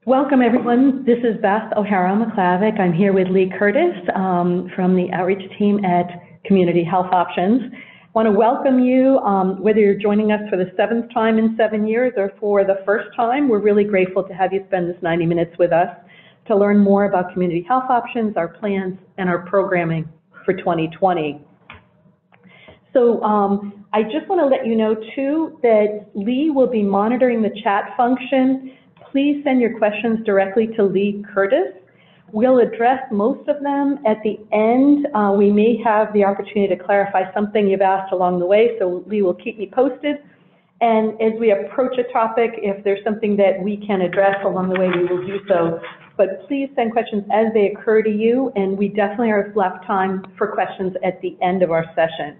Welcome everyone. This is Beth O'Hara-McClavick. I'm here with Lee Curtis from the outreach team at Community Health Options. I want to welcome you, whether you're joining us for the 7th time in 7 years or for the first time. We're really grateful to have you spend this 90 minutes with us to learn more about Community Health Options, our plans, and our programming for 2020. So I just want to let you know too that Lee will be monitoring the chat function. Please send your questions directly to Lee Curtis. We'll address most of them at the end. We may have the opportunity to clarify something you've asked along the way, so Lee will keep me posted. And as we approach a topic, if there's something that we can address along the way, we will do so. But please send questions as they occur to you, and we definitely have left time for questions at the end of our session.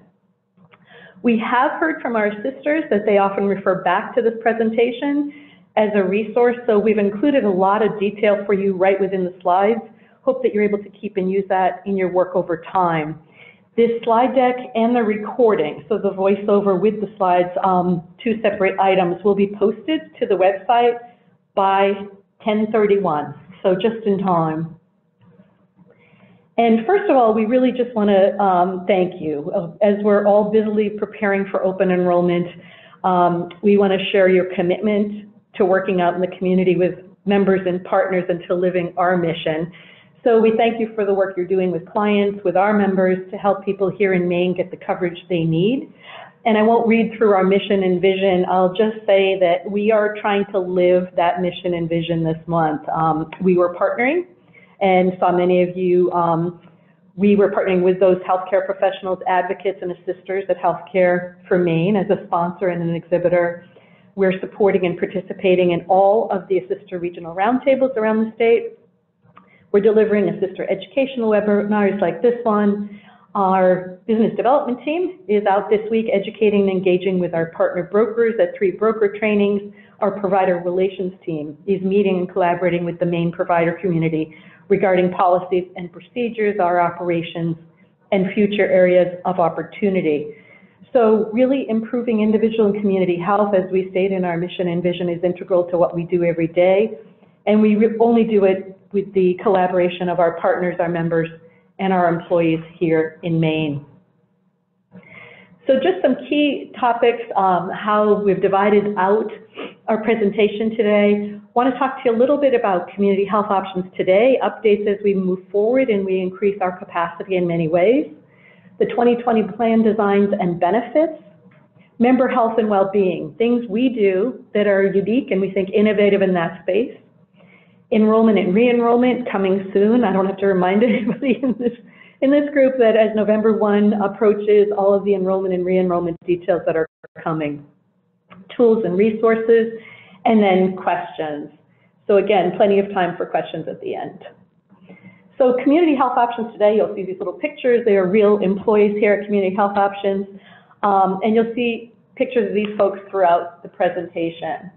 We have heard from our sisters that they often refer back to this presentation as a resource, so we've included a lot of detail for you right within the slides. Hope that you're able to keep and use that in your work over time. This slide deck and the recording, so the voiceover with the slides, two separate items, will be posted to the website by 10:31, so just in time. And first of all, we really just want to thank you. As we're all busily preparing for open enrollment, we want to share your commitment to working out in the community with members and partners and to living our mission. So we thank you for the work you're doing with clients, with our members, to help people here in Maine get the coverage they need. And I won't read through our mission and vision. I'll just say that we are trying to live that mission and vision this month. We were partnering, and saw many of you, we were partnering with those healthcare professionals, advocates, and assisters at Healthcare for Maine as a sponsor and an exhibitor. We're supporting and participating in all of the assister regional roundtables around the state. We're delivering assister educational webinars like this one. Our business development team is out this week educating and engaging with our partner brokers at 3 broker trainings. Our provider relations team is meeting and collaborating with the Maine provider community regarding policies and procedures, our operations, and future areas of opportunity. So really improving individual and community health, as we state in our mission and vision, is integral to what we do every day. And we only do it with the collaboration of our partners, our members, and our employees here in Maine. So just some key topics, how we've divided out our presentation today. I want to talk to you a little bit about Community Health Options today, updates as we move forward and we increase our capacity in many ways. The 2020 plan designs and benefits, member health and well-being, things we do that are unique and we think innovative in that space. Enrollment and re-enrollment coming soon. I don't have to remind anybody in this group that as November 1 approaches, all of the enrollment and re-enrollment details that are coming. Tools and resources, and then questions. So again, plenty of time for questions at the end. So Community Health Options today, you'll see these little pictures. They are real employees here at Community Health Options. And you'll see pictures of these folks throughout the presentation.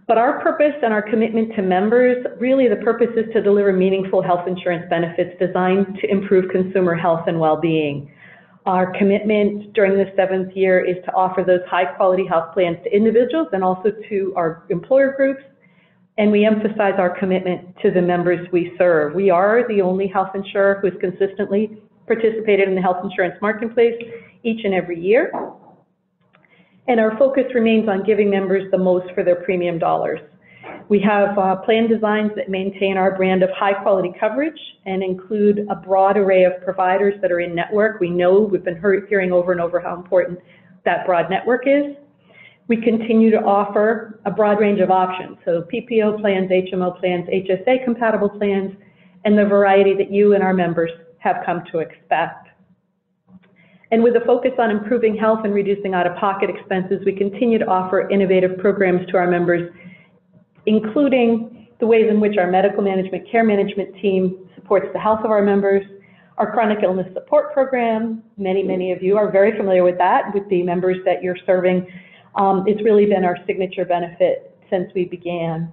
But our purpose and our commitment to members, really the purpose is to deliver meaningful health insurance benefits designed to improve consumer health and well-being. Our commitment during the 7th year is to offer those high-quality health plans to individuals and also to our employer groups. And we emphasize our commitment to the members we serve. We are the only health insurer who has consistently participated in the health insurance marketplace each and every year. And our focus remains on giving members the most for their premium dollars. We have plan designs that maintain our brand of high quality coverage and include a broad array of providers that are in network. We know we've been hearing over and over how important that broad network is. We continue to offer a broad range of options, so PPO plans, HMO plans, HSA compatible plans, and the variety that you and our members have come to expect. And with a focus on improving health and reducing out-of-pocket expenses, we continue to offer innovative programs to our members, including the ways in which our medical management care management team supports the health of our members, our chronic illness support program. Many of you are very familiar with that, with the members that you're serving. It's really been our signature benefit since we began.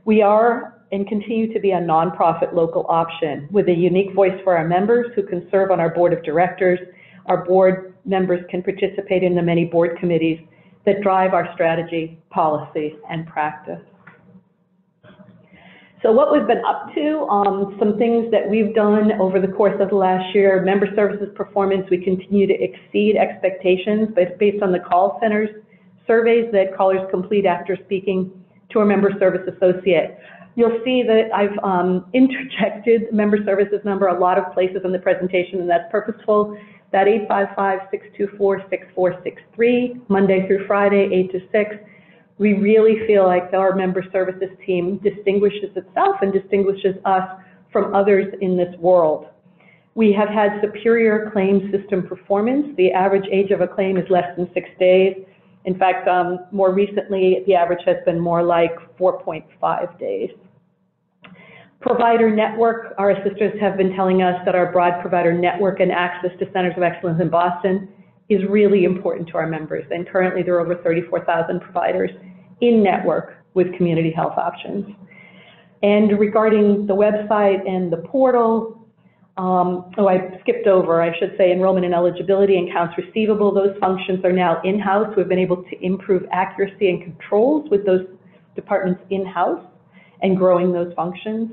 We are and continue to be a nonprofit local option with a unique voice for our members who can serve on our board of directors. Our board members can participate in the many board committees that drive our strategy, policy, and practice. So what we've been up to, some things that we've done over the course of the last year: member services performance, we continue to exceed expectations, but based on the call centers surveys that callers complete after speaking to a member service associate. You'll see that I've interjected member services number a lot of places in the presentation, and that's purposeful. That 855-624-6463, Monday through Friday, 8 to 6. We really feel like our member services team distinguishes itself and distinguishes us from others in this world. We have had superior claim system performance. The average age of a claim is less than 6 days. In fact, more recently, the average has been more like 4.5 days. Provider network, our assistants have been telling us that our broad provider network and access to centers of excellence in Boston is really important to our members, and currently there are over 34,000 providers in network with community health options. And regarding the website and the portal, I skipped over, I should say, enrollment and eligibility and accounts receivable. Those functions are now in-house. We've been able to improve accuracy and controls with those departments in-house and growing those functions.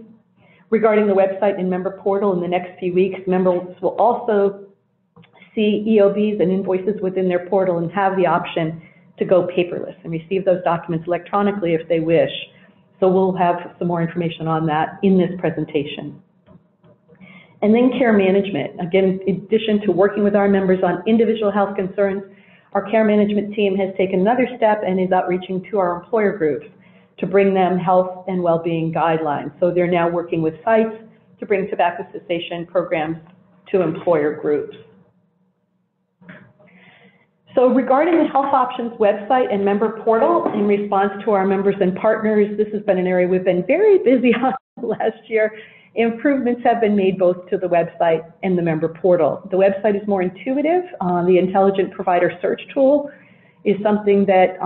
Regarding the website and member portal, in the next few weeks, members will also see EOBs and invoices within their portal and have the option to go paperless and receive those documents electronically if they wish. So we'll have some more information on that in this presentation. And then care management. Again, in addition to working with our members on individual health concerns, our care management team has taken another step and is outreaching to our employer groups to bring them health and well-being guidelines. So they're now working with sites to bring tobacco cessation programs to employer groups. So regarding the Health Options website and member portal, in response to our members and partners, this has been an area we've been very busy on last year. Improvements have been made both to the website and the member portal. The website is more intuitive. The intelligent provider search tool is something that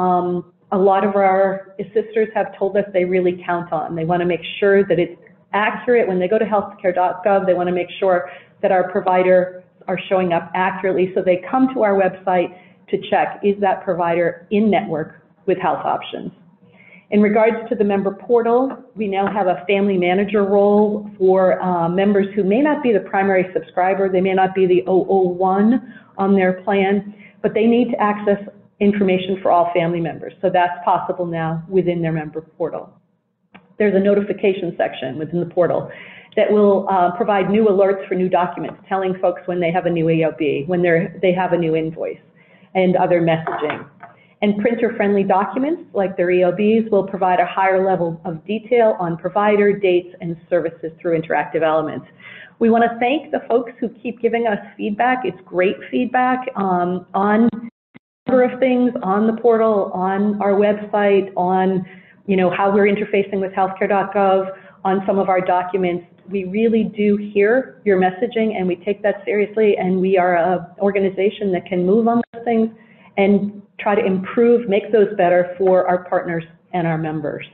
a lot of our assisters have told us they really count on. They want to make sure that it's accurate. When they go to healthcare.gov, they want to make sure that our providers are showing up accurately. So they come to our website to check, is that provider in network with health options? In regards to the member portal, we now have a family manager role for members who may not be the primary subscriber. They may not be the 001 on their plan, but they need to access information for all family members. So that's possible now within their member portal. There's a notification section within the portal that will provide new alerts for new documents, telling folks when they have a new EOB, when they have a new invoice, and other messaging. And printer-friendly documents, like their EOBs, will provide a higher level of detail on provider, dates, and services through interactive elements. We want to thank the folks who keep giving us feedback. It's great feedback on a number of things, on the portal, on our website, on how we're interfacing with healthcare.gov, on some of our documents. We really do hear your messaging, and we take that seriously, and we are an organization that can move on those things and try to improve, make those better for our partners and our members.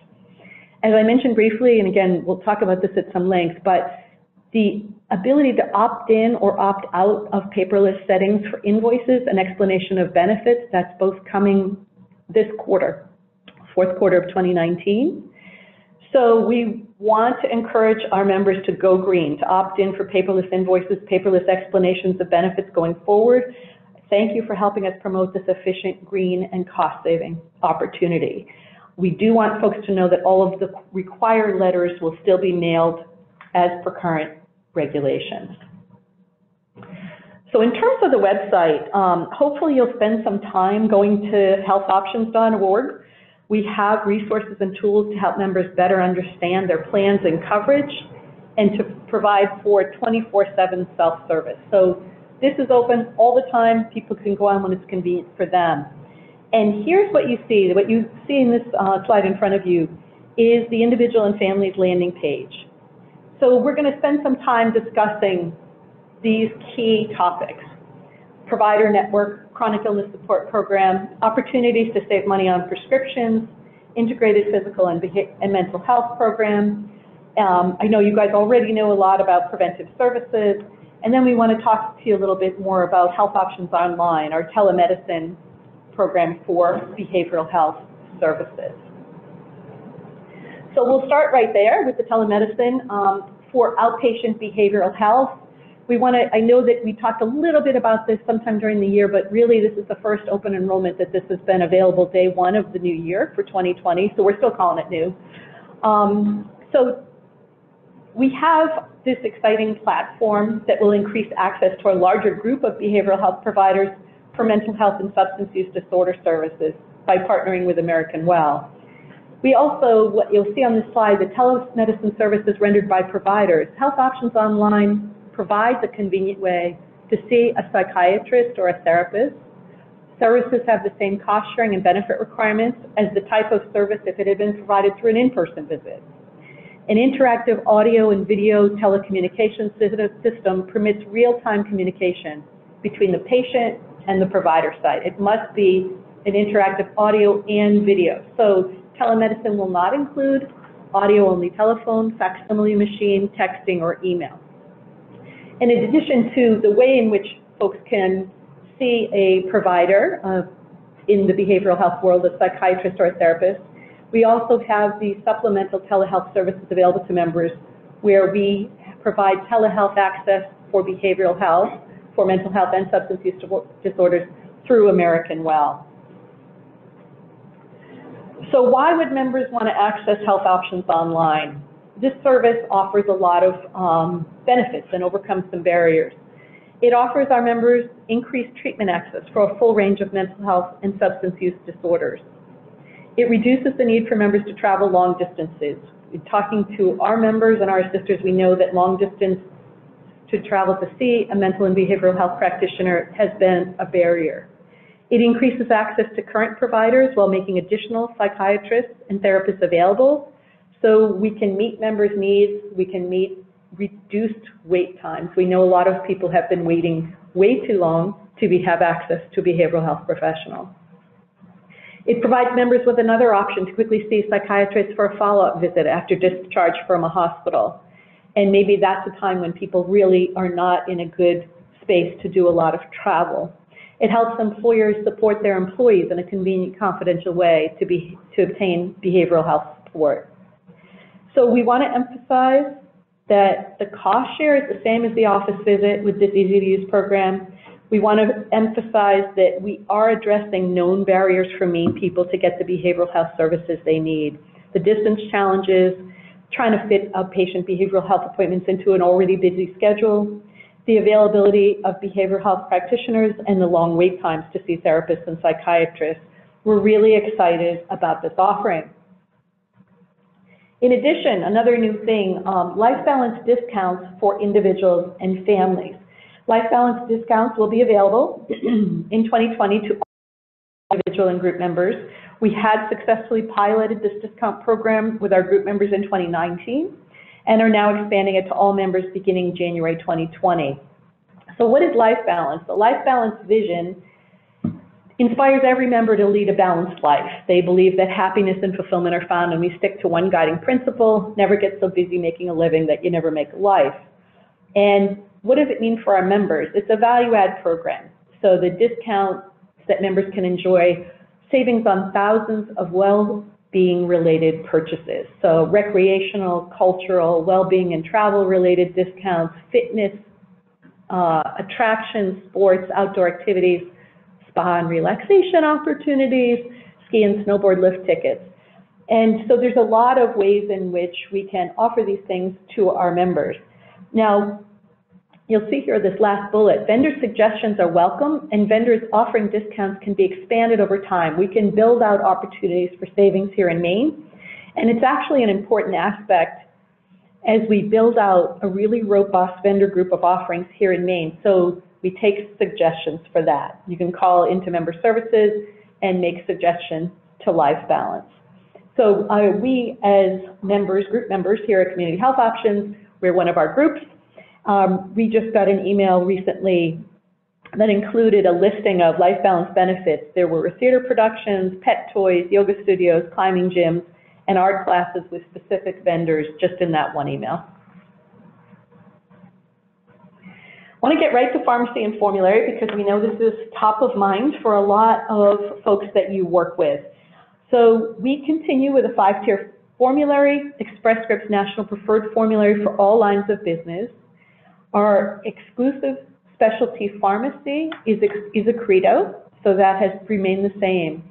As I mentioned briefly, and again, we'll talk about this at some length, but the ability to opt in or opt out of paperless settings for invoices and explanation of benefits, that's both coming this quarter, fourth quarter of 2019. So we want to encourage our members to go green, to opt in for paperless invoices, paperless explanations of benefits going forward. Thank you for helping us promote this efficient, green, and cost-saving opportunity. We do want folks to know that all of the required letters will still be mailed as per current regulations. So in terms of the website, hopefully you'll spend some time going to healthoptions.org. We have resources and tools to help members better understand their plans and coverage, and to provide for 24/7 self-service. So this is open all the time. People can go on when it's convenient for them. And here's what you see. What you see in this slide in front of you is the individual and families landing page. So we're going to spend some time discussing these key topics: provider network, chronic illness support program, opportunities to save money on prescriptions, integrated physical and mental health program. I know you guys already know a lot about preventive services. And then we want to talk to you a little bit more about Health Options Online, our telemedicine program for behavioral health services. So we'll start right there with the telemedicine. For outpatient behavioral health, I know that we talked a little bit about this sometime during the year, but really this is the first open enrollment that this has been available day one of the new year for 2020, so we're still calling it new. So we have this exciting platform that will increase access to a larger group of behavioral health providers for mental health and substance use disorder services by partnering with American Well. We also, what you'll see on this slide, the telemedicine services rendered by providers. Health Options Online provides a convenient way to see a psychiatrist or a therapist. Services have the same cost sharing and benefit requirements as the type of service if it had been provided through an in-person visit. An interactive audio and video telecommunications system permits real-time communication between the patient and the provider site. It must be an interactive audio and video. So telemedicine will not include audio-only telephone, facsimile machine, texting, or email. And in addition to the way in which folks can see a provider in the behavioral health world, a psychiatrist or a therapist, we also have the supplemental telehealth services available to members where we provide telehealth access for behavioral health, for mental health and substance use disorders through American Well. So why would members want to access Health Options Online? This service offers a lot of benefits and overcomes some barriers. It offers our members increased treatment access for a full range of mental health and substance use disorders. It reduces the need for members to travel long distances. In talking to our members and our sisters, we know that long distance to travel to see a mental and behavioral health practitioner has been a barrier. It increases access to current providers while making additional psychiatrists and therapists available, so we can meet members' needs, we can meet reduced wait times. We know a lot of people have been waiting way too long to have access to a behavioral health professional. It provides members with another option to quickly see psychiatrists for a follow-up visit after discharge from a hospital. And maybe that's a time when people really are not in a good space to do a lot of travel. It helps employers support their employees in a convenient, confidential way to obtain behavioral health support. So we want to emphasize that the cost share is the same as the office visit with this easy-to-use program. We want to emphasize that we are addressing known barriers for Maine people to get the behavioral health services they need. The distance challenges, trying to fit outpatient behavioral health appointments into an already busy schedule, the availability of behavioral health practitioners, and the long wait times to see therapists and psychiatrists. We're really excited about this offering. In addition, another new thing, life balance discounts for individuals and families. Life balance discounts will be available in 2020 to all individual and group members. We had successfully piloted this discount program with our group members in 2019 and are now expanding it to all members beginning January 2020. So what is life balance? The life balance vision inspires every member to lead a balanced life. They believe that happiness and fulfillment are found, and we stick to one guiding principle: never get so busy making a living that you never make a life. And what does it mean for our members? It's a value-add program. So the discounts that members can enjoy, savings on thousands of well-being related purchases. So recreational, cultural, well-being and travel-related discounts, fitness, attractions, sports, outdoor activities, spa and relaxation opportunities, ski and snowboard lift tickets. And so there's a lot of ways in which we can offer these things to our members. Now, you'll see here this last bullet, vendor suggestions are welcome, and vendors offering discounts can be expanded over time. We can build out opportunities for savings here in Maine, and it's actually an important aspect as we build out a really robust vendor group of offerings here in Maine. So we take suggestions for that. You can call into member services and make suggestions to life balance. So we as members, group members here at Community Health Options, we're one of our groups. We just got an email recently that included a listing of life balance benefits. There were theater productions, pet toys, yoga studios, climbing gyms, and art classes with specific vendors just in that one email. I want to get right to pharmacy and formulary because we know this is top of mind for a lot of folks that you work with. So we continue with a 5-tier Formulary, Express Scripts National Preferred Formulary for all lines of business. Our exclusive specialty pharmacy is Accredo, so that has remained the same.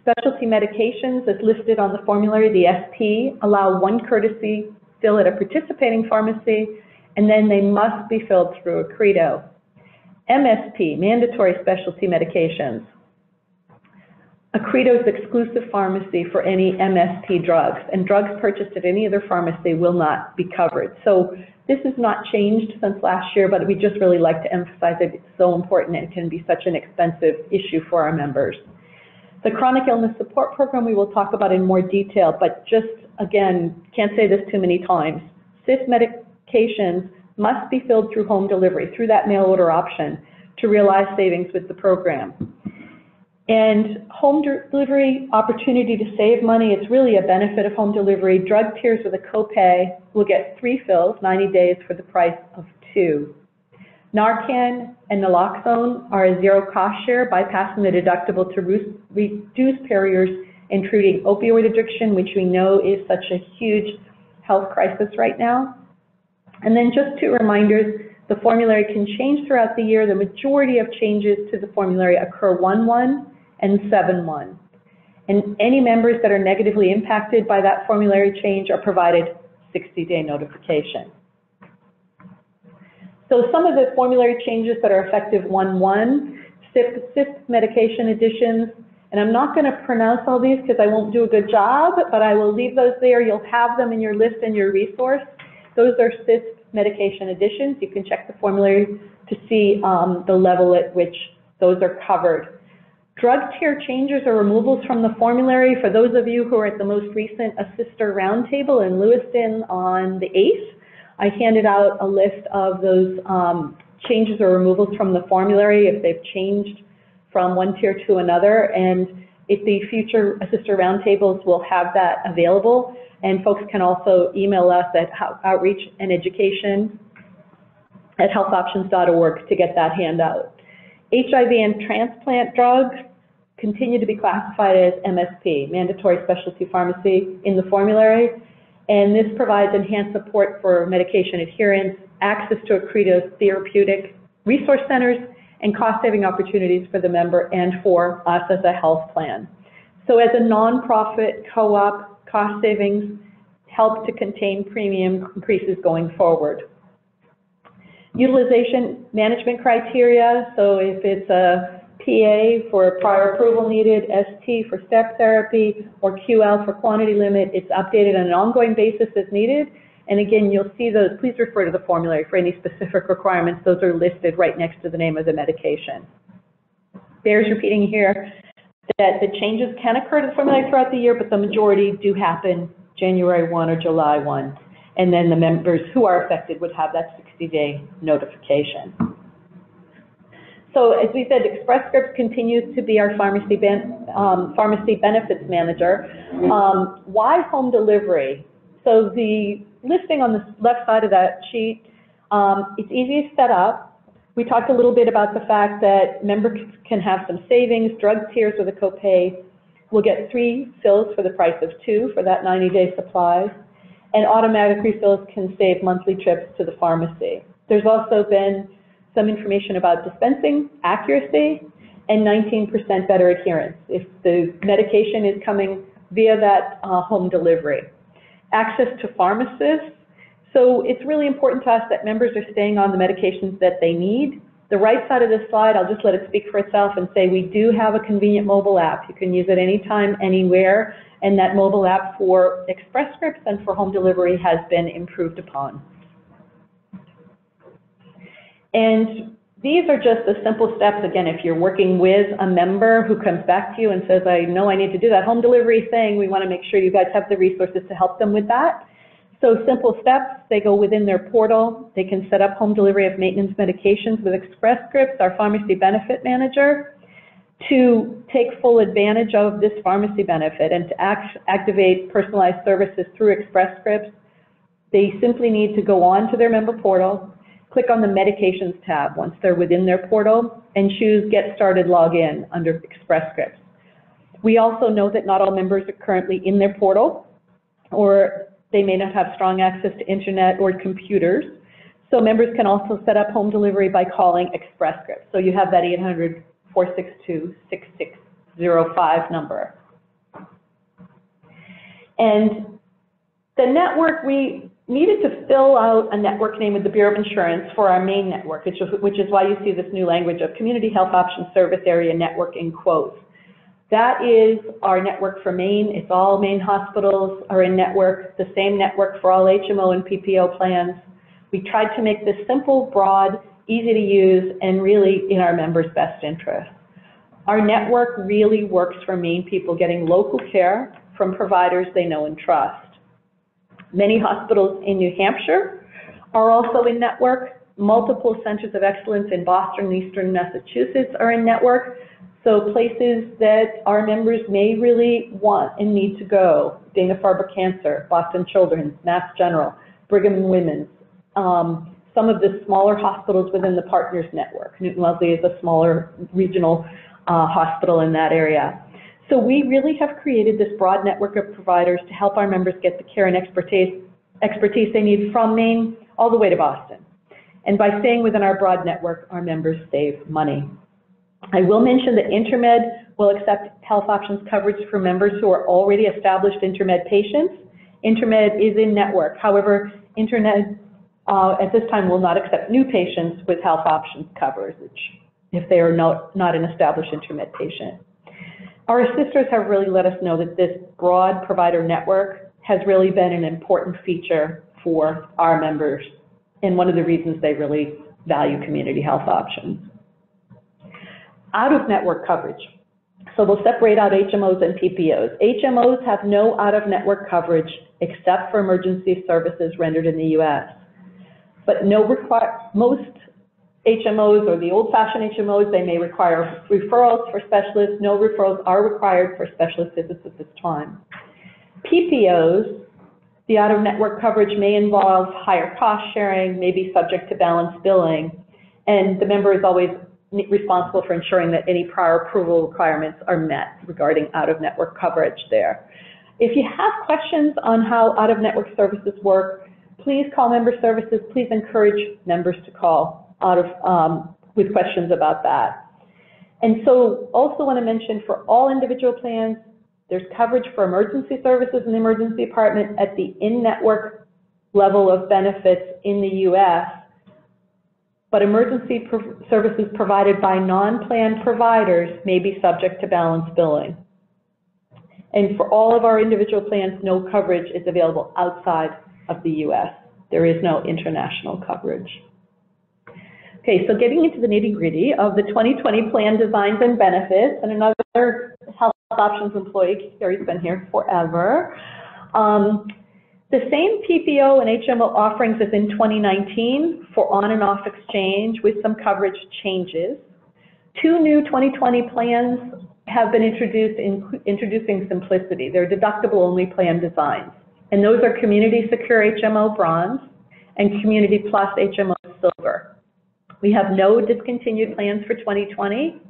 Specialty medications, as listed on the formulary, the SP, allow one courtesy fill at a participating pharmacy, and then they must be filled through Accredo. MSP, mandatory specialty medications. Accredo's exclusive pharmacy for any MSP drugs, and drugs purchased at any other pharmacy will not be covered. So this has not changed since last year, but we just really like to emphasize that it's so important and it can be such an expensive issue for our members. The chronic illness support program we will talk about in more detail, but just again, can't say this too many times. CIS medications must be filled through home delivery, through that mail order option, to realize savings with the program. And home delivery opportunity to save money, it's really a benefit of home delivery. Drug tiers with a copay will get 3 fills, 90 days for the price of 2. Narcan and naloxone are a zero cost share, bypassing the deductible to reduce barriers in treating opioid addiction, which we know is such a huge health crisis right now. And then just 2 reminders, the formulary can change throughout the year. The majority of changes to the formulary occur 1/1 and 7/1. And any members that are negatively impacted by that formulary change are provided 60-day notification. So some of the formulary changes that are effective 1/1, CIS medication additions, and I'm not going to pronounce all these because I won't do a good job, but I will leave those there. You'll have them in your list and your resource. Those are CIS medication additions. You can check the formulary to see the level at which those are covered. Drug tier changes or removals from the formulary. For those of you who are at the most recent Assister Roundtable in Lewiston on the 8th, I handed out a list of those changes or removals from the formulary if they've changed from one tier to another, and if the future Assister Roundtables will have that available, and folks can also email us at outreach and education at healthoptions.org to get that handout. HIV and transplant drugs continue to be classified as MSP, mandatory specialty pharmacy, in the formulary, and this provides enhanced support for medication adherence, access to Accredo's therapeutic resource centers, and cost-saving opportunities for the member and for us as a health plan. So as a nonprofit co-op, cost savings help to contain premium increases going forward. Utilization management criteria, so if it's a PA for prior approval needed, ST for step therapy, or QL for quantity limit, it's updated on an ongoing basis as needed. And again, you'll see those. Please refer to the formulary for any specific requirements. Those are listed right next to the name of the medication. Bears repeating here that the changes can occur to the formulary throughout the year, but the majority do happen January 1 or July 1. And then the members who are affected would have that 60-day notification. So as we said, Express Scripts continues to be our pharmacy benefits manager. Why home delivery? So the listing on the left side of that sheet, it's easy to set up. We talked a little bit about the fact that members can have some savings. Drug tiers with a copay will get 3 fills for the price of 2 for that 90-day supply. And automatic refills can save monthly trips to the pharmacy. There's also been some information about dispensing accuracy and 19% better adherence if the medication is coming via that home delivery. Access to pharmacists. So it's really important to us that members are staying on the medications that they need. The right side of this slide, I'll just let it speak for itself and say we do have a convenient mobile app. You can use it anytime, anywhere, and that mobile app for Express Scripts and for home delivery has been improved upon. And these are just the simple steps. Again, if you're working with a member who comes back to you and says, I know I need to do that home delivery thing, we want to make sure you guys have the resources to help them with that. So simple steps, they go within their portal. They can set up home delivery of maintenance medications with Express Scripts, our pharmacy benefit manager, to take full advantage of this pharmacy benefit and to activate personalized services through Express Scripts. They simply need to go on to their member portal, click on the Medications tab once they're within their portal, and choose Get Started Login under Express Scripts. We also know that not all members are currently in their portal, or they may not have strong access to internet or computers. So members can also set up home delivery by calling Express Scripts. So you have that 800-462-6605 number. And the network, we needed to fill out a network name with the Bureau of Insurance for our main network, which is why you see this new language of Community Health Options Service Area Network in quotes. That is our network for Maine. It's all Maine hospitals are in network, the same network for all HMO and PPO plans. We tried to make this simple, broad, easy to use, and really in our members' best interest. Our network really works for Maine people getting local care from providers they know and trust. Many hospitals in New Hampshire are also in network. Multiple centers of excellence in Boston and Eastern Massachusetts are in network. So places that our members may really want and need to go: Dana-Farber Cancer, Boston Children's, Mass General, Brigham and Women's, some of the smaller hospitals within the Partners Network. Newton Wellesley is a smaller regional hospital in that area. So we really have created this broad network of providers to help our members get the care and expertise they need from Maine all the way to Boston. And by staying within our broad network, our members save money. I will mention that Intermed will accept health options coverage for members who are already established Intermed patients. Intermed is in network. However, Intermed at this time will not accept new patients with health options coverage if they are not an established Intermed patient. Our assisters have really let us know that this broad provider network has really been an important feature for our members and one of the reasons they really value community health options. Out-of-network coverage. So we'll separate out HMOs and PPOs. HMOs have no out-of-network coverage except for emergency services rendered in the U.S. But most HMOs, or the old-fashioned HMOs, they may require referrals for specialists. No referrals are required for specialist visits at this time. PPOs, the out-of-network coverage may involve higher cost sharing, may be subject to balance billing, and the member is always responsible for ensuring that any prior approval requirements are met regarding out-of-network coverage there. If you have questions on how out-of-network services work, please call member services. Please encourage members to call with questions about that. And so also want to mention, for all individual plans, there's coverage for emergency services in the emergency department at the in-network level of benefits in the U.S., but emergency services provided by non-planned providers may be subject to balance billing. And for all of our individual plans, no coverage is available outside of the U.S. There is no international coverage. Okay, so getting into the nitty-gritty of the 2020 plan designs and benefits, and another health options employee, Carrie's been here forever. The same PPO and HMO offerings as in 2019 for on and off exchange with some coverage changes. Two new 2020 plans have been introduced, introducing simplicity. They're deductible-only plan designs, and those are Community Secure HMO Bronze and Community Plus HMO Silver. We have no discontinued plans for 2020.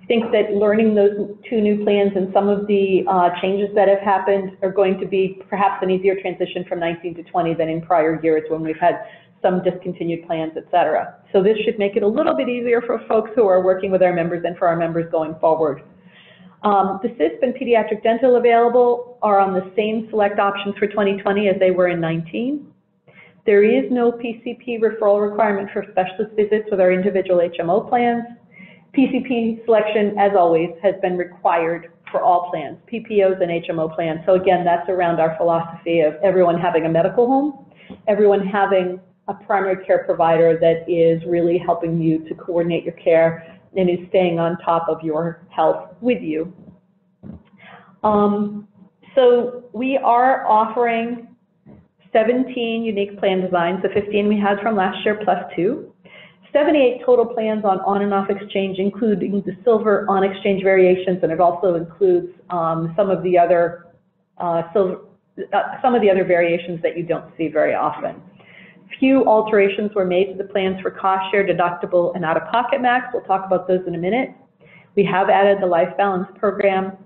I think that learning those two new plans and some of the changes that have happened are going to be perhaps an easier transition from 19 to 20 than in prior years when we've had some discontinued plans, et cetera. So this should make it a little bit easier for folks who are working with our members and for our members going forward. The CISP and pediatric dental available are on the same select options for 2020 as they were in 19. There is no PCP referral requirement for specialist visits with our individual HMO plans. PCP selection, as always, has been required for all plans, PPOs and HMO plans. So again, that's around our philosophy of everyone having a medical home, everyone having a primary care provider that is really helping you to coordinate your care and is staying on top of your health with you. So we are offering 17 unique plan designs, the 15 we had from last year plus 2. 78 total plans on and off exchange, including the silver on exchange variations, and it also includes some of the other variations that you don't see very often. Few alterations were made to the plans for cost share, deductible, and out-of-pocket max. We'll talk about those in a minute. We have added the Life Balance program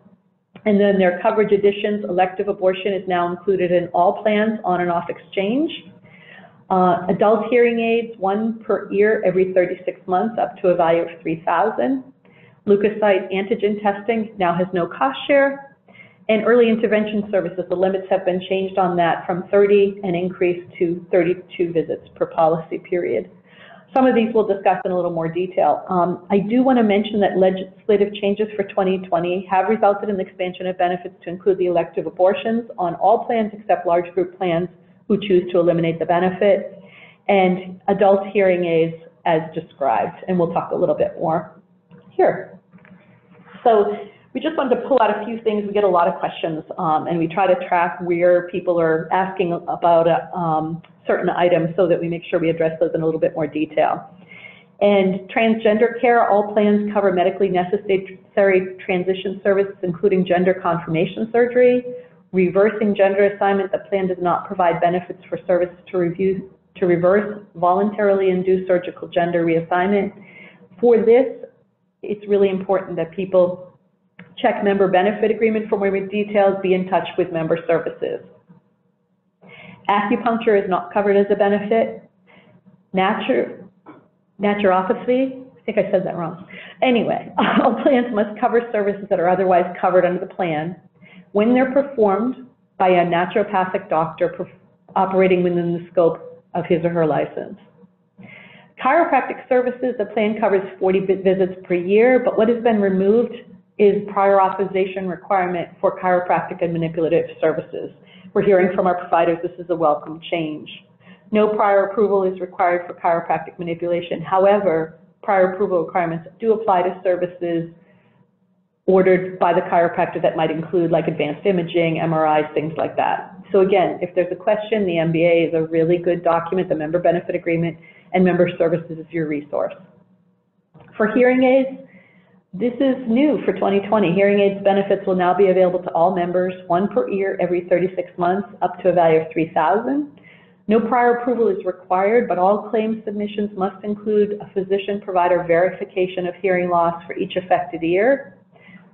And then their coverage additions, elective abortion is now included in all plans on and off exchange. Adult hearing aids, 1 per ear every 36 months, up to a value of $3,000. Leukocyte antigen testing now has no cost share. And early intervention services, the limits have been changed on that from 30 and increased to 32 visits per policy period. Some of these we'll discuss in a little more detail. I do want to mention that legislative changes for 2020 have resulted in the expansion of benefits to include the elective abortions on all plans except large group plans who choose to eliminate the benefit, and adult hearing aids as described, and we'll talk a little bit more here. So we just wanted to pull out a few things. We get a lot of questions, and we try to track where people are asking about certain items so that we make sure we address those in a little bit more detail. And transgender care, all plans cover medically necessary transition services, including gender confirmation surgery. Reversing gender assignment, the plan does not provide benefits for services to reverse voluntarily induced surgical gender reassignment. For this, it's really important that people check member benefit agreement for more details, be in touch with member services. Acupuncture is not covered as a benefit. Naturopathy, I think I said that wrong. Anyway, all plans must cover services that are otherwise covered under the plan when they're performed by a naturopathic doctor operating within the scope of his or her license. Chiropractic services, the plan covers 40 visits per year, but what has been removed is prior authorization requirement for chiropractic and manipulative services. We're hearing from our providers this is a welcome change. No prior approval is required for chiropractic manipulation. However, prior approval requirements do apply to services ordered by the chiropractor that might include like advanced imaging, MRIs, things like that. So again, if there's a question, the MBA is a really good document, the member benefit agreement, and member services is your resource. For hearing aids, this is new for 2020. Hearing aids benefits will now be available to all members, 1 per ear every 36 months, up to a value of $3,000. No prior approval is required, but all claim submissions must include a physician-provider verification of hearing loss for each affected ear.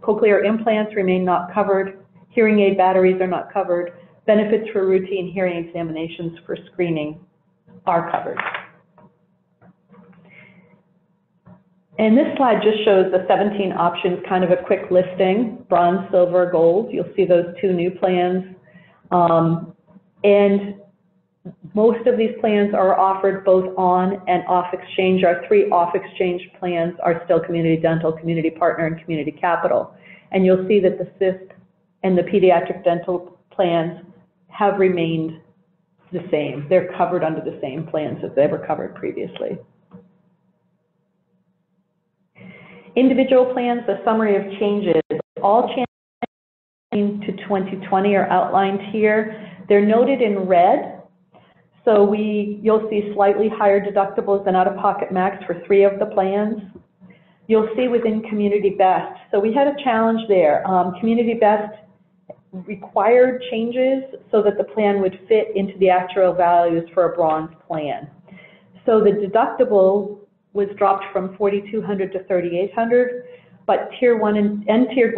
Cochlear implants remain not covered. Hearing aid batteries are not covered. Benefits for routine hearing examinations for screening are covered. And this slide just shows the 17 options, kind of a quick listing, bronze, silver, gold. You'll see those 2 new plans. And most of these plans are offered both on and off exchange. Our 3 off exchange plans are still Community Dental, Community Partner, and Community Capital. And you'll see that the CISP and the pediatric dental plans have remained the same. They're covered under the same plans as they were covered previously. Individual plans, the summary of changes. All changes to 2020 are outlined here. They're noted in red. So you'll see slightly higher deductibles than out-of-pocket max for 3 of the plans. You'll see within Community Best. So we had a challenge there. Community Best required changes so that the plan would fit into the actual values for a bronze plan. So the deductible was dropped from $4,200 to $3,800, but tiered 1 and tier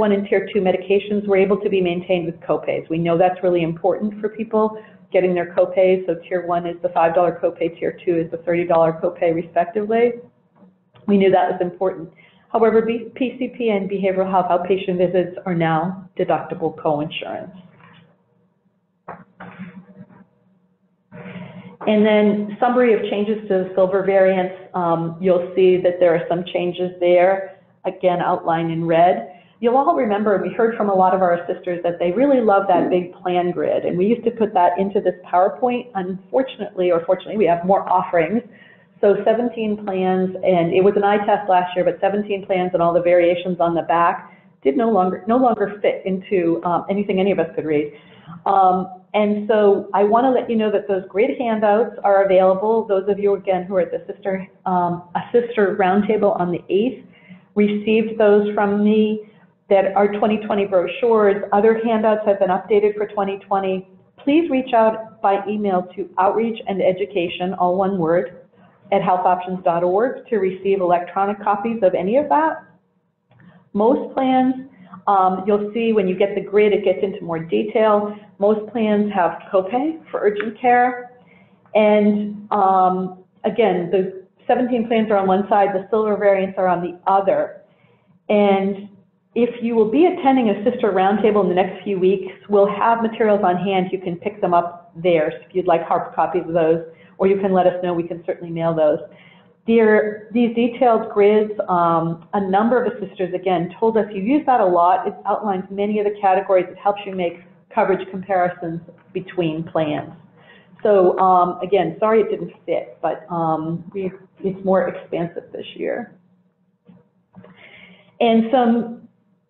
2 medications were able to be maintained with copays. We know that's really important for people getting their copays. So tier 1 is the $5 copay, tier 2 is the $30 copay respectively. We knew that was important. However, PCP and behavioral health outpatient visits are now deductible co-insurance. And then summary of changes to the silver variants. You'll see that there are some changes there, again outlined in red. You'll all remember, we heard from a lot of our assisters that they really love that big plan grid, and we used to put that into this PowerPoint. Unfortunately, or fortunately, we have more offerings. So 17 plans, and it was an eye test last year, but 17 plans and all the variations on the back did no longer fit into anything any of us could read. And so I want to let you know that those grid handouts are available. Those of you, again, who are at the sister roundtable on the 8th received those from me. That are 2020 brochures. Other handouts have been updated for 2020. Please reach out by email to outreach and education, all one word, at healthoptions.org to receive electronic copies of any of that. Most plans You'll see when you get the grid, it gets into more detail. Most plans have copay for urgent care. And again, the 17 plans are on one side, the silver variants are on the other. And if you will be attending a sister roundtable in the next few weeks, we'll have materials on hand. You can pick them up there so if you'd like hard copies of those, or you can let us know. We can certainly mail those. These detailed grids, a number of the sisters, again, told us you use that a lot. It outlines many of the categories. It helps you make coverage comparisons between plans. So again, sorry it didn't fit, but it's more expansive this year. And some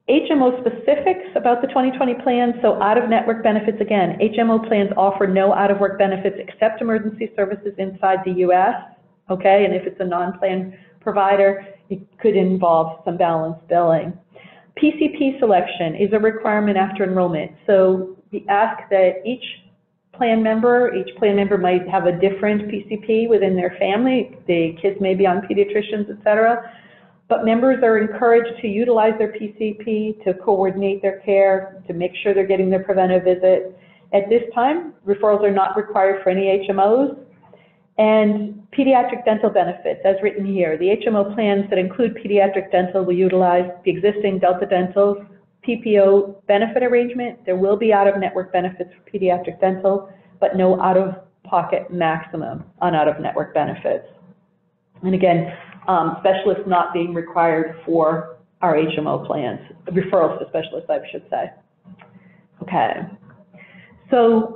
HMO specifics about the 2020 plans. So out-of-network benefits, again, HMO plans offer no out-of-work benefits except emergency services inside the U.S., okay? And if it's a non-plan provider, it could involve some balanced billing. PCP selection is a requirement after enrollment. So we ask that each plan member might have a different PCP within their family. The kids may be on pediatricians, et cetera. But members are encouraged to utilize their PCP to coordinate their care, to make sure they're getting their preventive visit. At this time, referrals are not required for any HMOs. And pediatric dental benefits, as written here. The HMO plans that include pediatric dental will utilize the existing Delta Dental's PPO benefit arrangement. There will be out-of-network benefits for pediatric dental, but no out-of-pocket maximum on out-of-network benefits. And again, specialists not being required for our HMO plans, referrals to specialists, I should say. Okay. So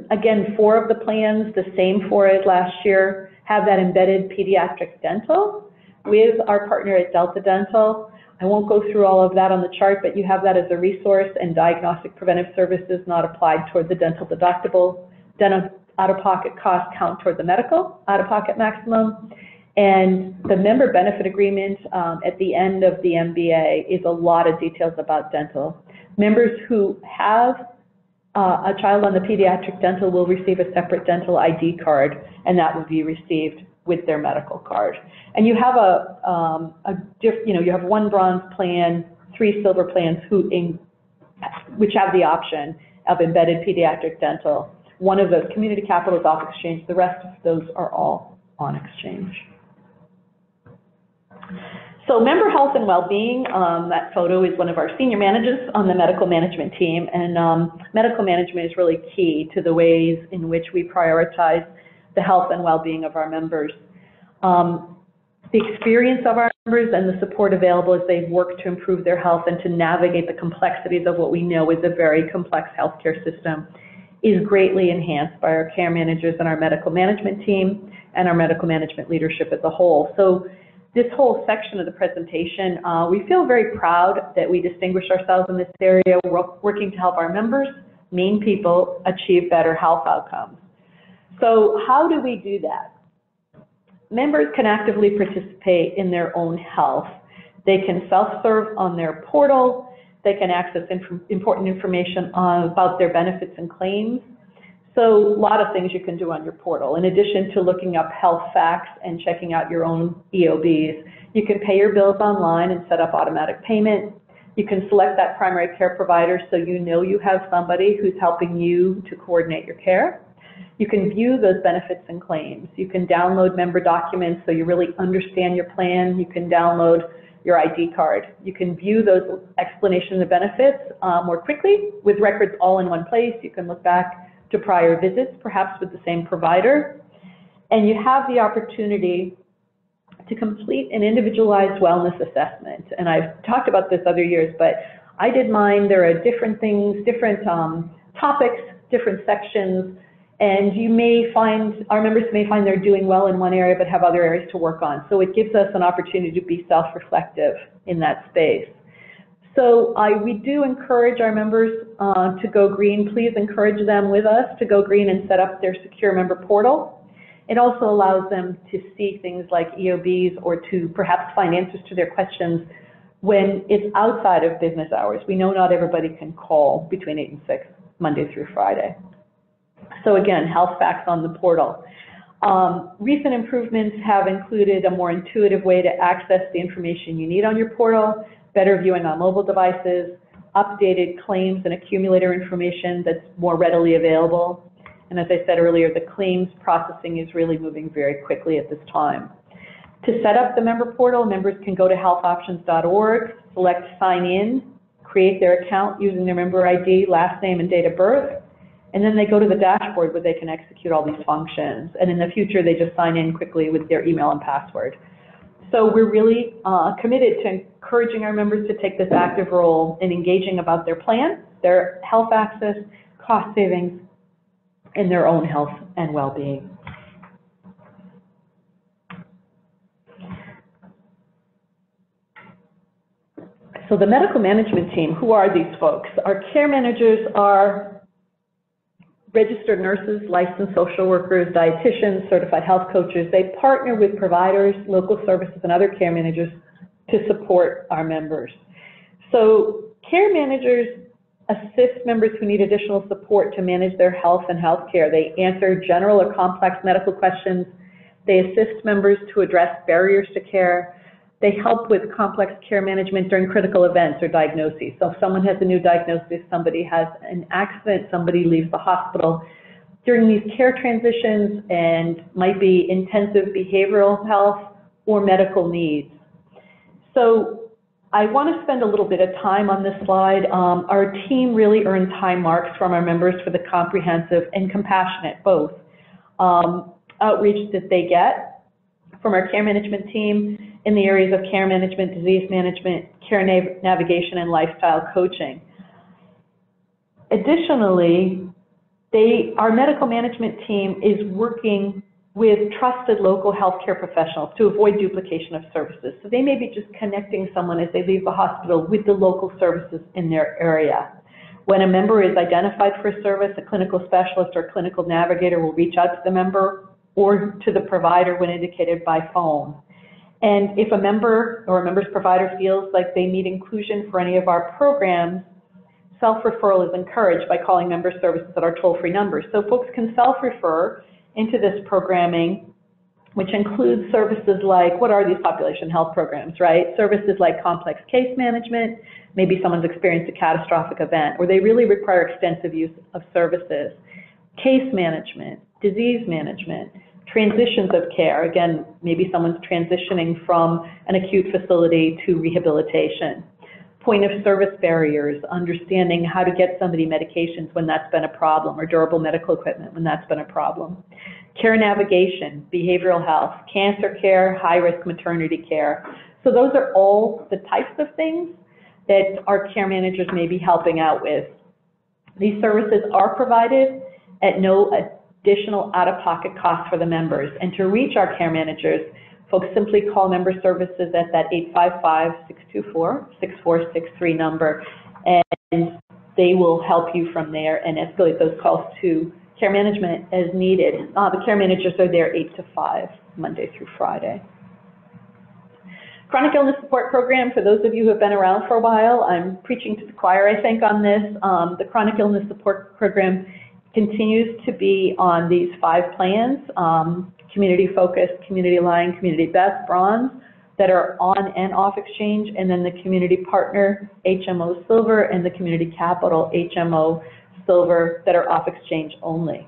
again, 4 of the plans, the same 4 as last year, have that embedded pediatric dental with our partner at Delta Dental. I won't go through all of that on the chart, but you have that as a resource, and diagnostic preventive services not applied toward the dental deductible. Dental out-of-pocket costs count toward the medical out-of-pocket maximum. And the member benefit agreement at the end of the MBA is a lot of details about dental. Members who have a child on the pediatric dental will receive a separate dental ID card, and that will be received with their medical card. And you have you have 1 bronze plan, 3 silver plans which have the option of embedded pediatric dental. One of those, Community Capital, is off exchange. The rest of those are all on exchange. So member health and well-being, that photo is one of our senior managers on the medical management team, and medical management is really key to the ways in which we prioritize the health and well-being of our members. The experience of our members and the support available as they work to improve their health and to navigate the complexities of what we know is a very complex healthcare system is greatly enhanced by our care managers and our medical management team and our medical management leadership as a whole. So this whole section of the presentation, we feel very proud that we distinguish ourselves in this area, working to help our members, mean people, achieve better health outcomes. So how do we do that? Members can actively participate in their own health. They can self-serve on their portal. They can access important information about their benefits and claims. So a lot of things you can do on your portal. In addition to looking up health facts and checking out your own EOBs, you can pay your bills online and set up automatic payment. You can select that primary care provider so you know you have somebody who's helping you to coordinate your care. You can view those benefits and claims. You can download member documents so you really understand your plan. You can download your ID card. You can view those explanations of benefits more quickly with records all in one place. You can look back to prior visits, perhaps with the same provider. And you have the opportunity to complete an individualized wellness assessment. And I've talked about this other years, but I did mine. There are different things, different topics, different sections, and you may find, our members may find they're doing well in one area but have other areas to work on. So it gives us an opportunity to be self-reflective in that space. So we do encourage our members to go green. Please encourage them with us to go green and set up their secure member portal. It also allows them to see things like EOBs or to perhaps find answers to their questions when it's outside of business hours. We know not everybody can call between 8 and 6, Monday through Friday. So again, health facts on the portal. Recent improvements have included a more intuitive way to access the information you need on your portal, better viewing on mobile devices, updated claims and accumulator information that's more readily available. And as I said earlier, the claims processing is really moving very quickly at this time. To set up the member portal, members can go to healthoptions.org, select sign in, create their account using their member ID, last name, and date of birth, and then they go to the dashboard where they can execute all these functions. And in the future, they just sign in quickly with their email and password. So we're really committed to encouraging our members to take this active role in engaging about their plan, their health access, cost savings, and their own health and well-being. So the medical management team, who are these folks? Our care managers are registered nurses, licensed social workers, dietitians, certified health coaches. They partner with providers, local services, and other care managers to support our members. So care managers assist members who need additional support to manage their health and health care. They answer general or complex medical questions. They assist members to address barriers to care. They help with complex care management during critical events or diagnoses. So if someone has a new diagnosis, somebody has an accident, somebody leaves the hospital, during these care transitions and might be intensive behavioral health or medical needs. So I want to spend a little bit of time on this slide. Our team really earns high marks from our members for the comprehensive and compassionate both outreach that they get from our care management team in the areas of care management, disease management, care navigation, and lifestyle coaching. Additionally, our medical management team is working with trusted local healthcare professionals to avoid duplication of services. So they may be just connecting someone as they leave the hospital with the local services in their area. When a member is identified for a service, a clinical specialist or clinical navigator will reach out to the member or to the provider when indicated by phone. And if a member or a member's provider feels like they need inclusion for any of our programs, self-referral is encouraged by calling member services at our toll-free numbers. So folks can self-refer into this programming, which includes services like, what are these population health programs, right? Services like complex case management, maybe someone's experienced a catastrophic event, or they really require extensive use of services. Case management, disease management, transitions of care. Again, maybe someone's transitioning from an acute facility to rehabilitation. Point of service barriers, understanding how to get somebody medications when that's been a problem, or durable medical equipment when that's been a problem. Care navigation, behavioral health, cancer care, high-risk maternity care. So those are all the types of things that our care managers may be helping out with. These services are provided at no additional out-of-pocket cost for the members. And to reach our care managers, folks simply call member services at that 855-624-6463 number, and they will help you from there and escalate those calls to care management as needed. The care managers are there 8 to 5, Monday through Friday. Chronic illness support program, for those of you who have been around for a while, I'm preaching to the choir, I think, on this. The chronic illness support program continues to be on these 5 plans, community focused, community aligned, community best, bronze, that are on and off exchange, and then the community partner HMO silver and the community capital HMO silver that are off exchange only.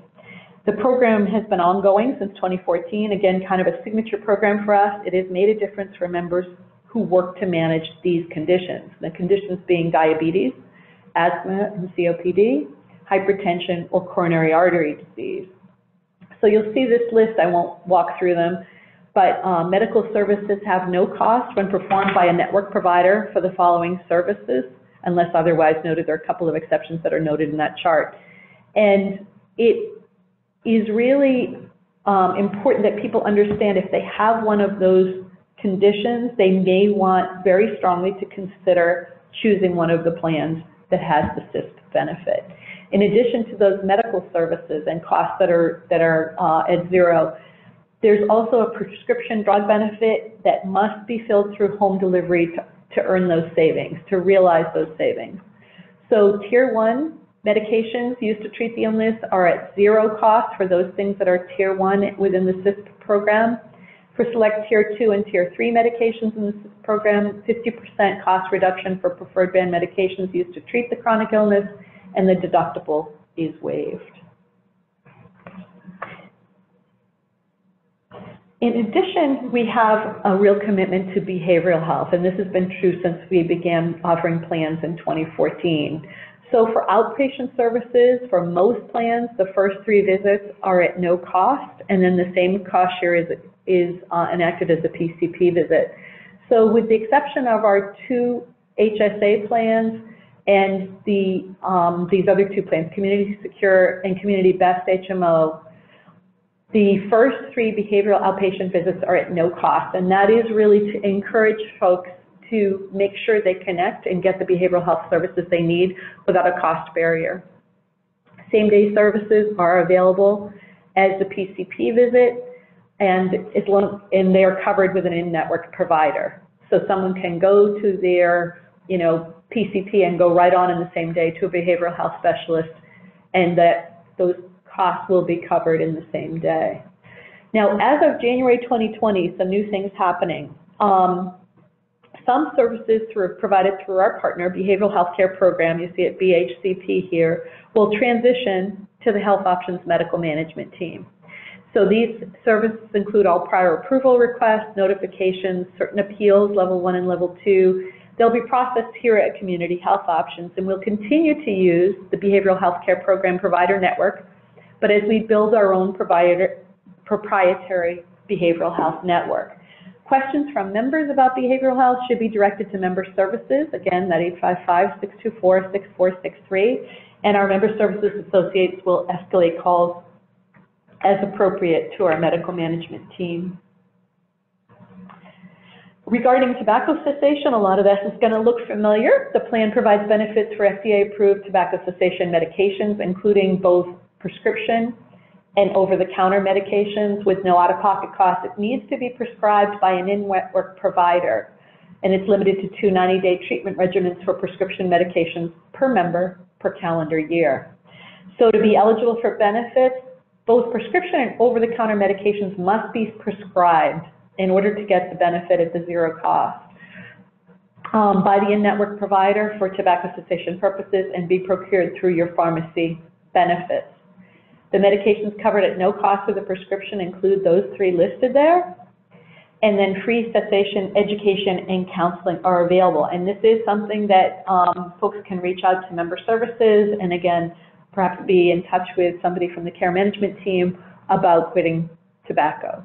The program has been ongoing since 2014, again, kind of a signature program for us. It has made a difference for members who work to manage these conditions, the conditions being diabetes, asthma and COPD, hypertension, or coronary artery disease. So you'll see this list, I won't walk through them, but medical services have no cost when performed by a network provider for the following services, unless otherwise noted. There are a couple of exceptions that are noted in that chart. And it is really important that people understand if they have one of those conditions, they may want very strongly to consider choosing one of the plans that has the CISP benefit. In addition to those medical services and costs that are at zero, there's also a prescription drug benefit that must be filled through home delivery to earn those savings, to realize those savings. So Tier 1 medications used to treat the illness are at zero cost for those things that are Tier 1 within the CISP program. For select Tier 2 and Tier 3 medications in this program, 50% cost reduction for preferred brand medications used to treat the chronic illness, and the deductible is waived. In addition, we have a real commitment to behavioral health, and this has been true since we began offering plans in 2014. So for outpatient services, for most plans, the first 3 visits are at no cost, and then the same cost share is enacted as a PCP visit. So with the exception of our 2 HSA plans and these other 2 plans, Community Secure and Community Best HMO, the first 3 behavioral outpatient visits are at no cost, and that is really to encourage folks to make sure they connect and get the behavioral health services they need without a cost barrier. Same-day services are available as the PCP visit, and they are covered with an in-network provider. So someone can go to their, PCP and go right on in the same day to a behavioral health specialist, and that those costs will be covered in the same day. Now, as of January 2020, some new things happening. Some services provided through our partner, Behavioral Healthcare Program, you see it BHCP here, will transition to the Health Options Medical Management Team. So these services include all prior approval requests, notifications, certain appeals, level 1 and level 2. They'll be processed here at Community Health Options, and we'll continue to use the Behavioral Healthcare Program provider network, but as we build our own proprietary behavioral health network. Questions from members about behavioral health should be directed to member services, again, that 855-624-6463, and our member services associates will escalate calls as appropriate to our medical management team. Regarding tobacco cessation, a lot of this is going to look familiar. The plan provides benefits for FDA-approved tobacco cessation medications, including both prescription and over-the-counter medications with no out-of-pocket costs. It needs to be prescribed by an in-network provider, and it's limited to 2 90-day treatment regimens for prescription medications per member per calendar year. So to be eligible for benefits, both prescription and over-the-counter medications must be prescribed in order to get the benefit at the 0 cost by the in-network provider for tobacco cessation purposes and be procured through your pharmacy benefits. The medications covered at no cost with a prescription include those 3 listed there, and then free cessation education and counseling are available. And this is something that folks can reach out to member services and again, perhaps be in touch with somebody from the care management team about quitting tobacco.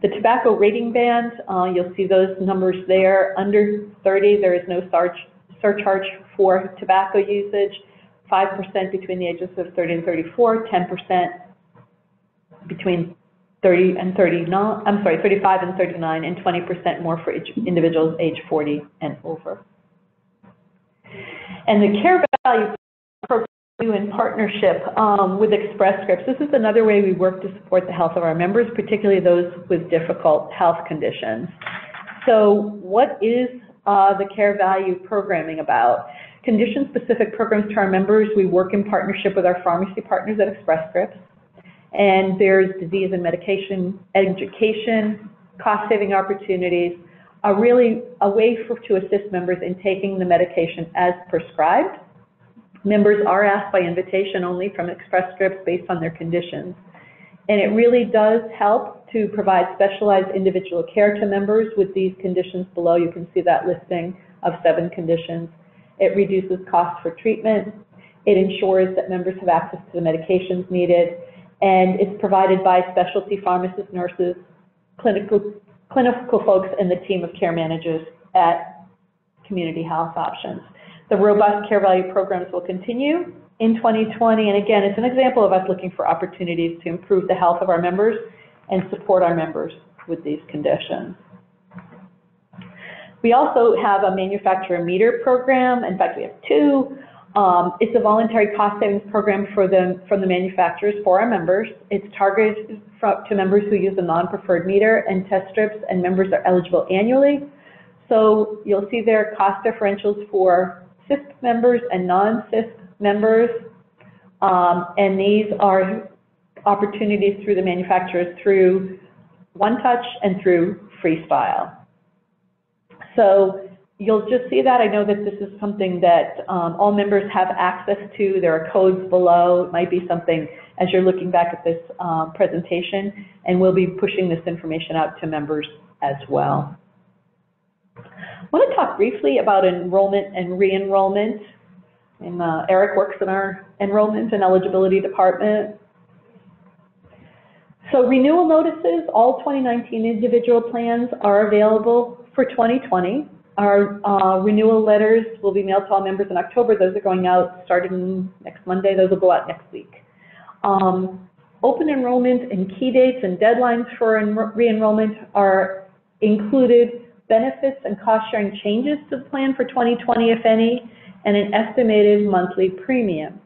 The tobacco rating band, you'll see those numbers there. Under 30, there is no surcharge for tobacco usage. 5% between the ages of 30 and 34, 10% between 35 and 39, and 20% more for individuals age 40 and over. And the Care Value Program in partnership with Express Scripts. This is another way we work to support the health of our members, particularly those with difficult health conditions. So what is the Care Value programming about? Condition-specific programs to our members, we work in partnership with our pharmacy partners at Express Scripts. And there's disease and medication education, cost-saving opportunities, a way to assist members in taking the medication as prescribed. Members are asked by invitation only from Express Scripts based on their conditions. And it really does help to provide specialized individual care to members with these conditions below. You can see that listing of 7 conditions. It reduces costs for treatment. It ensures that members have access to the medications needed. And it's provided by specialty pharmacists, nurses, clinical folks, and the team of care managers at Community Health Options. The robust Care Value programs will continue in 2020. And again, it's an example of us looking for opportunities to improve the health of our members and support our members with these conditions. We also have a manufacturer meter program. In fact, we have 2. It's a voluntary cost savings program from the manufacturers for our members. It's targeted to members who use a non-preferred meter and test strips, and members are eligible annually. So you'll see there cost differentials for CISP members and non-CISP members, and these are opportunities through the manufacturers through One Touch and through Freestyle. So you'll just see that. I know that this is something that all members have access to. There are codes below. It might be something as you're looking back at this presentation, and we'll be pushing this information out to members as well. I want to talk briefly about enrollment and re-enrollment. And Eric works in our enrollment and eligibility department. So renewal notices, all 2019 individual plans are available for 2020. Our renewal letters will be mailed to all members in October. Those are going out starting next Monday. Those will go out next week. Open enrollment and key dates and deadlines for re-enrollment are included. Benefits and cost-sharing changes to the plan for 2020, if any, and an estimated monthly premium.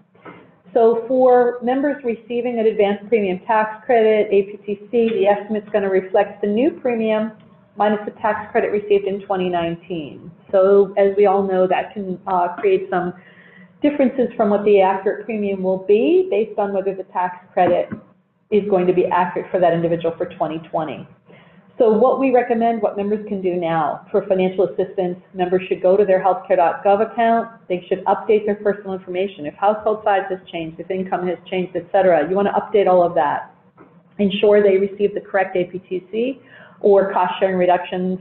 So for members receiving an advanced premium tax credit, APTC, the estimate's going to reflect the new premium minus the tax credit received in 2019. So as we all know, that can create some differences from what the accurate premium will be based on whether the tax credit is going to be accurate for that individual for 2020. So what we recommend, what members can do now for financial assistance, members should go to their healthcare.gov account. They should update their personal information. If household size has changed, if income has changed, et cetera, you want to update all of that. Ensure they receive the correct APTC or cost sharing reductions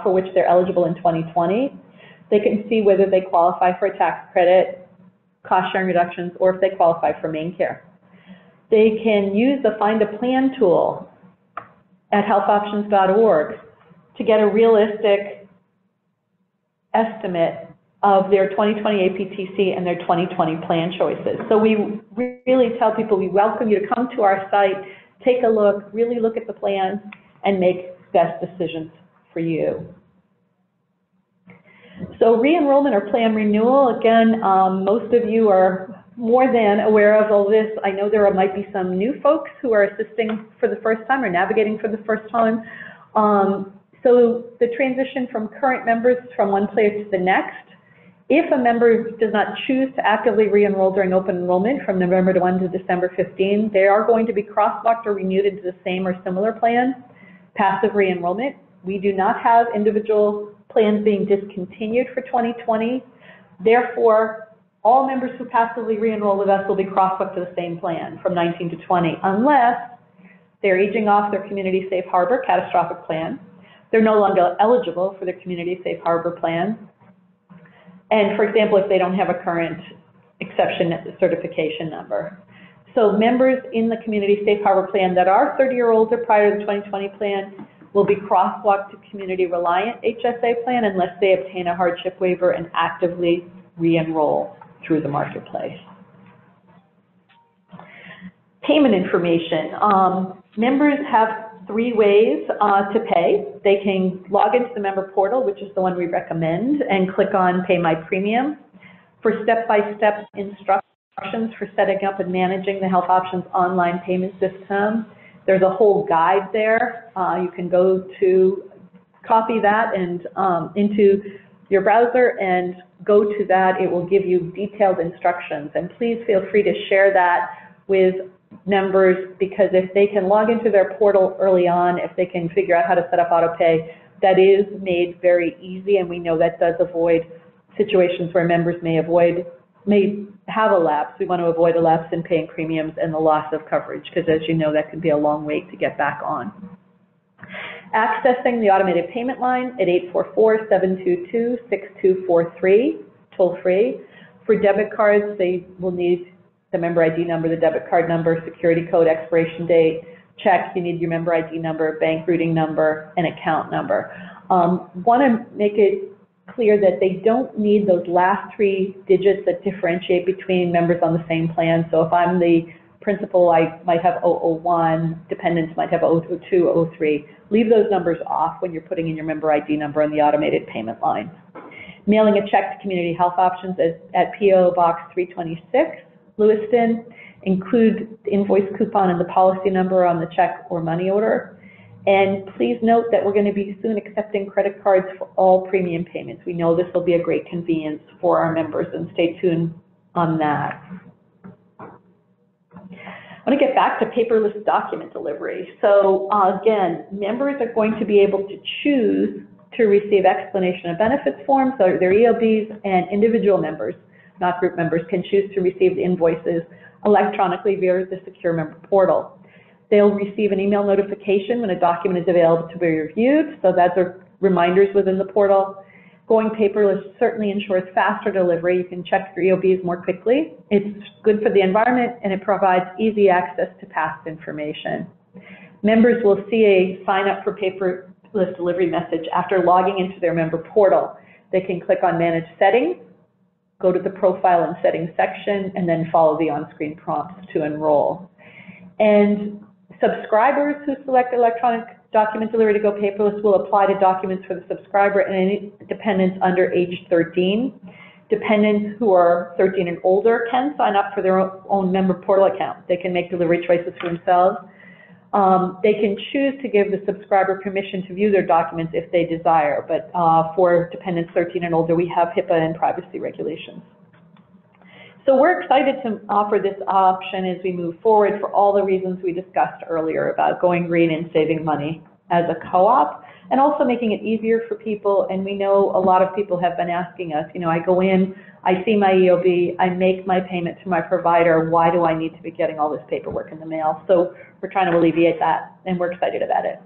for which they're eligible in 2020. They can see whether they qualify for a tax credit, cost sharing reductions, or if they qualify for main care. They can use the Find a Plan tool at healthoptions.org to get a realistic estimate of their 2020 APTC and their 2020 plan choices. So we really tell people we welcome you to come to our site, take a look, really look at the plans, and make best decisions for you. So re-enrollment or plan renewal, again, most of you are more than aware of all this. I know there might be some new folks who are assisting for the first time or navigating for the first time. So the transition from current members from one place to the next, if a member does not choose to actively re-enroll during open enrollment from November 1 to December 15, they are going to be cross-blocked or renewed into the same or similar plan, passive re-enrollment. We do not have individual plans being discontinued for 2020. Therefore, all members who passively re-enroll with us will be cross-blocked to the same plan from 19 to 20, unless they're aging off their Community Safe Harbor catastrophic plan, they're no longer eligible for their Community Safe Harbor plan, and for example, if they don't have a current exception certification number. So members in the Community Safe Harbor plan that are 30 or older prior to the 2020 plan will be cross-blocked to Community Reliant HSA plan unless they obtain a hardship waiver and actively re-enroll through the marketplace. Payment information. Members have 3 ways to pay. They can log into the member portal, which is the one we recommend, and click on Pay My Premium. For step-by-step instructions for setting up and managing the Health Options online payment system, there's a whole guide there. You can go to copy that and into your browser and go to that. It will give you detailed instructions, and please feel free to share that with members, because if they can log into their portal early on, if they can figure out how to set up autopay, that is made very easy, and we know that does avoid situations where members may have a lapse. We want to avoid a lapse in paying premiums and the loss of coverage, because as you know, that can be a long wait to get back on. Accessing the automated payment line at 844-722-6243, toll free. For debit cards, they will need the member ID number, the debit card number, security code, expiration date. Check, you need your member ID number, bank routing number, and account number. Want to make it clear that they don't need those last 3 digits that differentiate between members on the same plan. So if I'm the principal, I might have 001, dependents might have 002, 03. Leave those numbers off when you're putting in your member ID number on the automated payment line. Mailing a check to Community Health Options at P.O. Box 326, Lewiston. Include the invoice coupon and the policy number on the check or money order. And please note that we're going to be soon accepting credit cards for all premium payments. We know this will be a great convenience for our members, and stay tuned on that. I want to get back to paperless document delivery. So again, members are going to be able to choose to receive explanation of benefits forms, so their EOBs, and individual members, not group members, can choose to receive the invoices electronically via the secure member portal. They'll receive an email notification when a document is available to be reviewed, so that's reminders within the portal. Going paperless certainly ensures faster delivery. You can check your EOBs more quickly. It's good for the environment, and it provides easy access to past information. Members will see a sign up for paperless delivery message after logging into their member portal. They can click on Manage Settings, go to the Profile and Settings section, and then follow the on-screen prompts to enroll. And subscribers who select electronic document delivery to go paperless will apply to documents for the subscriber and any dependents under age 13. Dependents who are 13 and older can sign up for their own member portal account. They can make delivery choices for themselves. They can choose to give the subscriber permission to view their documents if they desire, but for dependents 13 and older, we have HIPAA and privacy regulations. So we're excited to offer this option as we move forward for all the reasons we discussed earlier about going green and saving money as a co-op, and also making it easier for people. And we know a lot of people have been asking us, you know, I go in, I see my EOB, I make my payment to my provider, why do I need to be getting all this paperwork in the mail? So we're trying to alleviate that, and we're excited about it.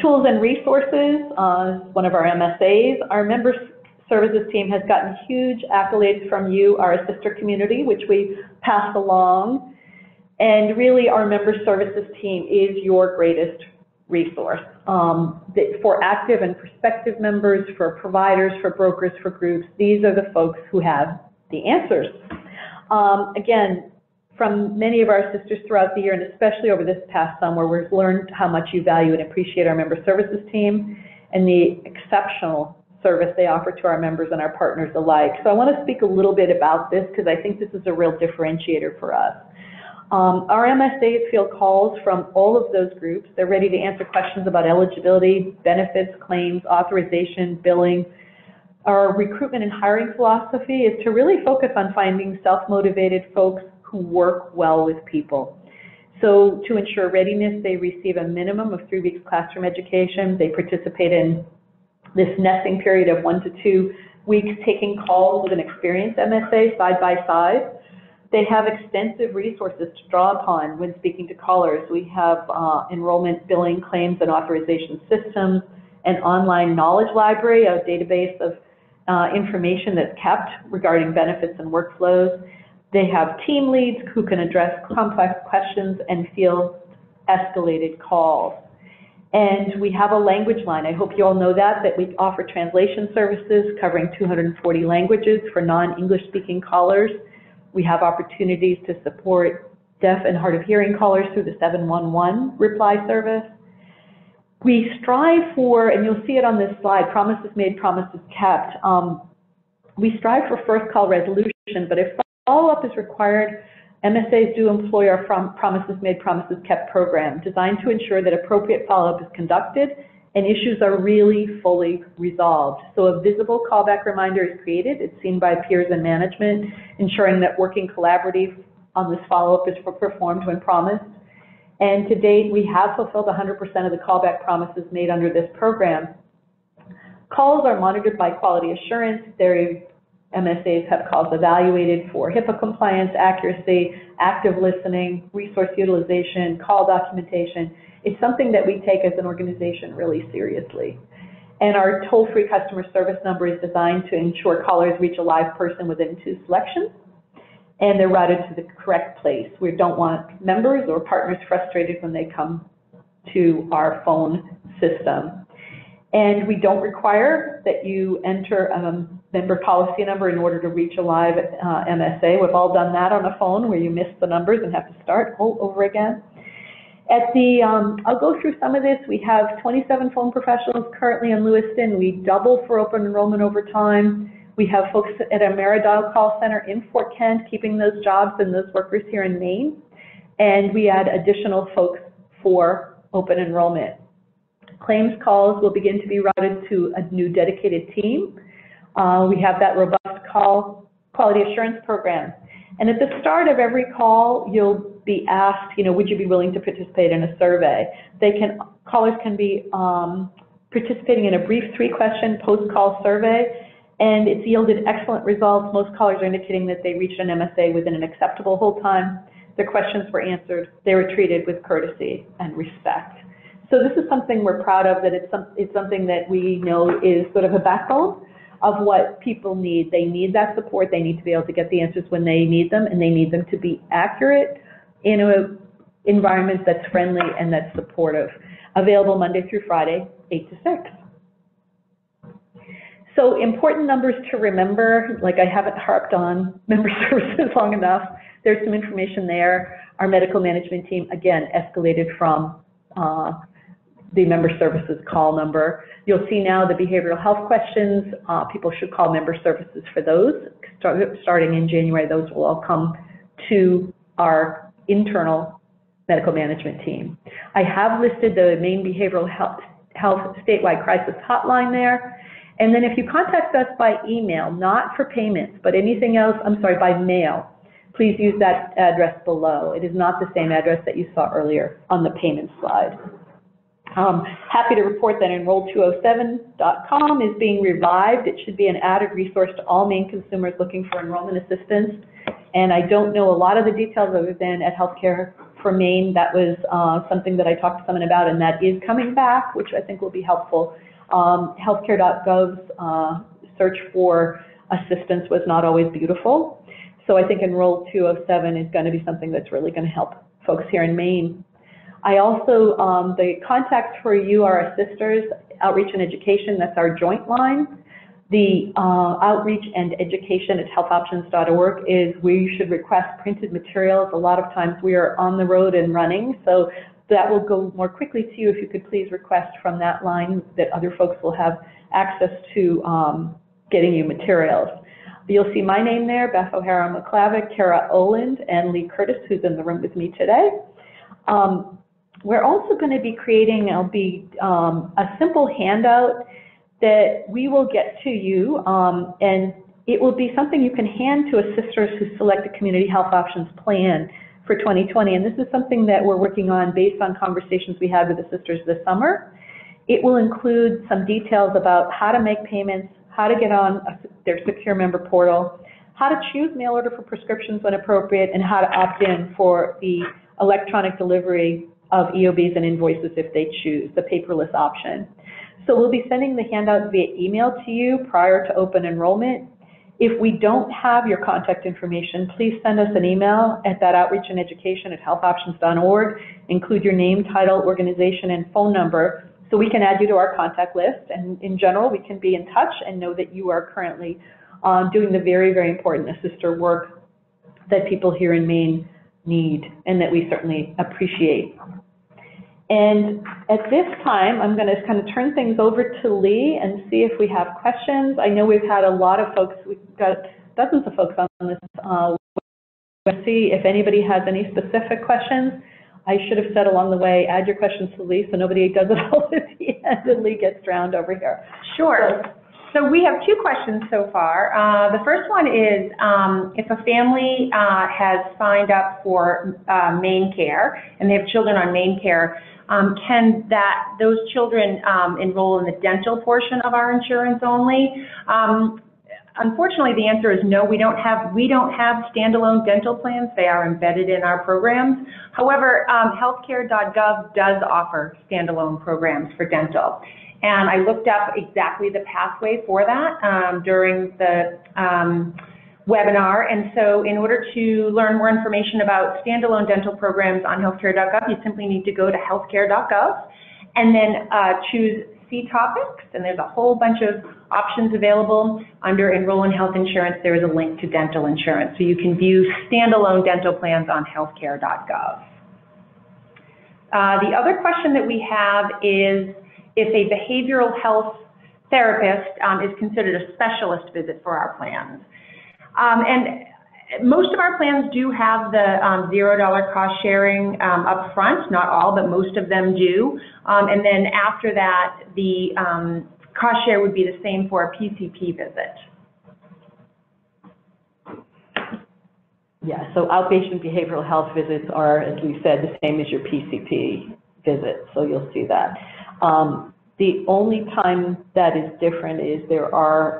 Tools and resources, one of our MSAs, our members services team has gotten huge accolades from you, our sister community, which we pass along. And really, our member services team is your greatest resource for active and prospective members, for providers, for brokers, for groups. These are the folks who have the answers. Again, from many of our sisters throughout the year, and especially over this past summer, we've learned how much you value and appreciate our member services team and the exceptional service they offer to our members and our partners alike. So I want to speak a little bit about this because I think this is a real differentiator for us. Our MSAs field calls from all of those groups. They're ready to answer questions about eligibility, benefits, claims, authorization, billing. Our recruitment and hiring philosophy is to really focus on finding self-motivated folks who work well with people. So to ensure readiness, they receive a minimum of 3 weeks classroom education. They participate in this nesting period of 1 to 2 weeks, taking calls with an experienced MSA side by side. They have extensive resources to draw upon when speaking to callers. We have enrollment, billing, claims, and authorization systems, an online knowledge library, a database of information that's kept regarding benefits and workflows. They have team leads who can address complex questions and field escalated calls. And we have a language line. I hope you all know that we offer translation services covering 240 languages for non-English speaking callers. We have opportunities to support deaf and hard of hearing callers through the 711 reply service. We strive for, and you'll see it on this slide, promises made, promises kept. We strive for first call resolution, but if follow-up is required, MSAs do employ our Promises Made, Promises Kept program, designed to ensure that appropriate follow-up is conducted and issues are really fully resolved. So a visible callback reminder is created. It's seen by peers and management, ensuring that working collaborative on this follow-up is performed when promised. And to date, we have fulfilled 100% of the callback promises made under this program. Calls are monitored by quality assurance. MSAs have calls evaluated for HIPAA compliance, accuracy, active listening, resource utilization, call documentation. It's something that we take as an organization really seriously. And our toll-free customer service number is designed to ensure callers reach a live person within 2 selections, and they're routed to the correct place. We don't want members or partners frustrated when they come to our phone system. And we don't require that you enter a member policy number in order to reach a live MSA. We've all done that on a phone where you miss the numbers and have to start all over again. I'll go through some of this. We have 27 phone professionals currently in Lewiston. We double for open enrollment over time. We have folks at a Meridial call center in Fort Kent, keeping those jobs and those workers here in Maine. And we add additional folks for open enrollment. Claims calls will begin to be routed to a new dedicated team. We have that robust call quality assurance program. And at the start of every call, you'll be asked, would you be willing to participate in a survey? Callers can be participating in a brief 3-question post-call survey, and it's yielded excellent results. Most callers are indicating that they reached an MSA within an acceptable hold time. Their questions were answered. They were treated with courtesy and respect. So this is something we're proud of, that it's something that we know is sort of a backbone of what people need. They need that support. They need to be able to get the answers when they need them, and they need them to be accurate in an environment that's friendly and that's supportive. Available Monday through Friday, 8 to 6. So important numbers to remember, like I haven't harped on member services long enough. There's some information there. Our medical management team, again, escalated from the member services call number. You'll see now the behavioral health questions. People should call member services for those. Starting in January, those will all come to our internal medical management team. I have listed the main behavioral health statewide crisis hotline there. And then if you contact us by email, not for payments, but anything else, by mail, please use that address below. It is not the same address that you saw earlier on the payment slide. Happy to report that enroll207.com is being revived. It should be an added resource to all Maine consumers looking for enrollment assistance. And I don't know a lot of the details other than at Healthcare for Maine. That was something that I talked to someone about, and that is coming back, which I think will be helpful. Healthcare.gov's search for assistance was not always beautiful. So I think Enroll 207 is going to be something that's really going to help folks here in Maine. I also, the contacts for you are our sisters, Outreach and Education, that's our joint line. The outreach and education at healthoptions.org is where you should request printed materials. A lot of times we are on the road and running, so that will go more quickly to you if you could please request from that line that other folks will have access to getting you materials. You'll see my name there, Beth O'Hara McClavick, Kara Oland, and Lee Curtis, who's in the room with me today. We're also going to be creating a simple handout that we will get to you, and it will be something you can hand to assisters who select a community health options plan for 2020. And this is something that we're working on based on conversations we had with assisters this summer. It will include some details about how to make payments, how to get on their secure member portal, how to choose mail order for prescriptions when appropriate, and how to opt in for the electronic delivery of EOBs and invoices if they choose the paperless option. So we'll be sending the handout via email to you prior to open enrollment. If we don't have your contact information, please send us an email at that outreach and education at healthoptions.org. Include your name, title, organization, and phone number so we can add you to our contact list. And in general, we can be in touch and know that you are currently doing the very, very important assister work that people here in Maine need and that we certainly appreciate. And at this time, I'm going to kind of turn things over to Lee and see if we have questions. I know we've had a lot of folks, we've got dozens of folks on this. Let's see if anybody has any specific questions. I should have said along the way, add your questions to Lee so nobody does it all at the end and Lee gets drowned over here. Sure. So we have 2 questions so far. The first one is if a family has signed up for Maine Care and they have children on Maine Care, can those children enroll in the dental portion of our insurance only? Unfortunately, the answer is no. We don't have standalone dental plans. They are embedded in our programs. However, healthcare.gov does offer standalone programs for dental. And I looked up exactly the pathway for that during the webinar. And so in order to learn more information about standalone dental programs on healthcare.gov, you simply need to go to healthcare.gov and then choose See Topics. And there's a whole bunch of options available. Under Enroll in Health Insurance, there is a link to dental insurance. So you can view standalone dental plans on healthcare.gov. The other question that we have is if a behavioral health therapist is considered a specialist visit for our plans. And most of our plans do have the $0 cost sharing up front, not all, but most of them do. And then after that, the cost share would be the same for a PCP visit. Yeah, so outpatient behavioral health visits are, as we said, the same as your PCP visits, so you'll see that. The only time that is different is there are,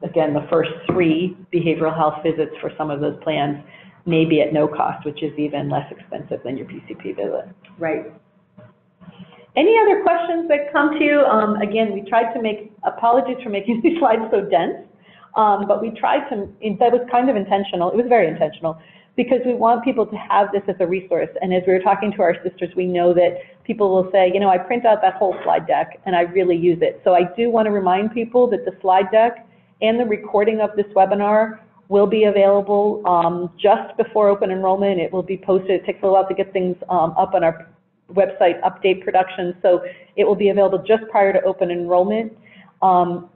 again, the first 3 behavioral health visits for some of those plans may be at no cost, which is even less expensive than your PCP visit. Right. Any other questions that come to you? Again, we tried to apologies for making these slides so dense, but we tried to, that was kind of intentional, it was very intentional, because we want people to have this as a resource. And as we were talking to our sisters, we know that people will say, you know, I print out that whole slide deck and I really use it. So I do want to remind people that the slide deck and the recording of this webinar will be available just before open enrollment. It will be posted. It takes a while to get things up on our website update production, so it will be available just prior to open enrollment.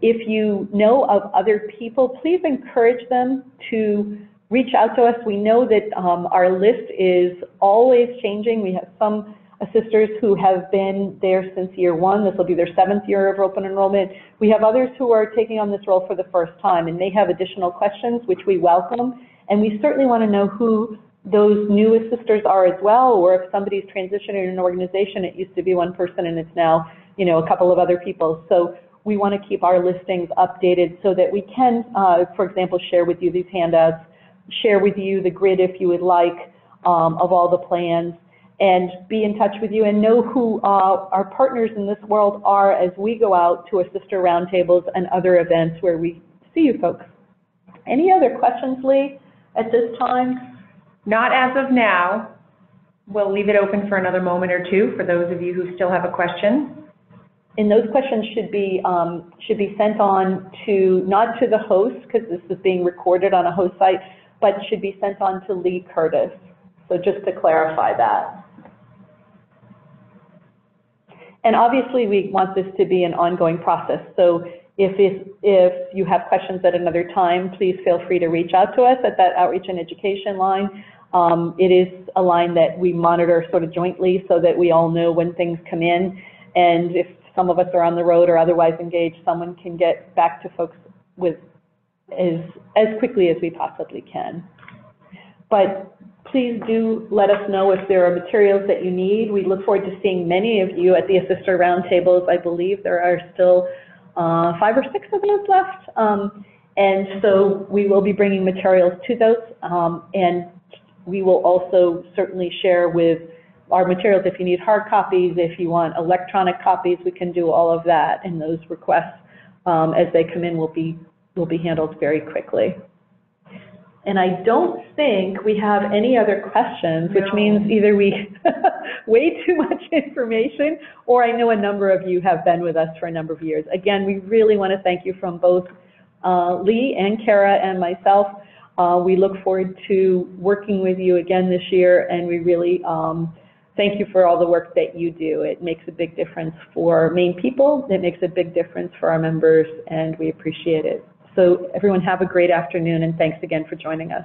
If you know of other people, please encourage them to reach out to us. We know that our list is always changing. We have some sisters who have been there since year 1. This will be their 7th year of open enrollment. We have others who are taking on this role for the first time and may have additional questions, which we welcome. And we certainly want to know who those newest sisters are as well, or if somebody's transitioning in an organization, it used to be one person and it's now, you know, a couple of other people. So we want to keep our listings updated so that we can, for example, share with you these handouts, share with you the grid if you would like of all the plans, and be in touch with you and know who our partners in this world are as we go out to our sister roundtables and other events where we see you folks. Any other questions, Lee, at this time? Not as of now. We'll leave it open for another moment or two for those of you who still have a question. And those questions should be sent on to, not to the host, because this is being recorded on a host site, but should be sent on to Lee Curtis. So just to clarify that. And obviously we want this to be an ongoing process. So if you have questions at another time, please feel free to reach out to us at that outreach and education line. It is a line that we monitor sort of jointly so that we all know when things come in. And if some of us are on the road or otherwise engaged, someone can get back to folks with as quickly as we possibly can. But please do let us know if there are materials that you need. We look forward to seeing many of you at the Assister Roundtables. I believe there are still 5 or 6 of those left. And so we will be bringing materials to those. And we will also certainly share with our materials if you need hard copies, if you want electronic copies, we can do all of that. And those requests, as they come in, will be handled very quickly. And I don't think we have any other questions, which means either we way too much information, or I know a number of you have been with us for a number of years. Again, we really want to thank you from both Lee and Kara and myself. We look forward to working with you again this year, and we really thank you for all the work that you do. It makes a big difference for Maine people. It makes a big difference for our members, and we appreciate it. So everyone have a great afternoon, and thanks again for joining us.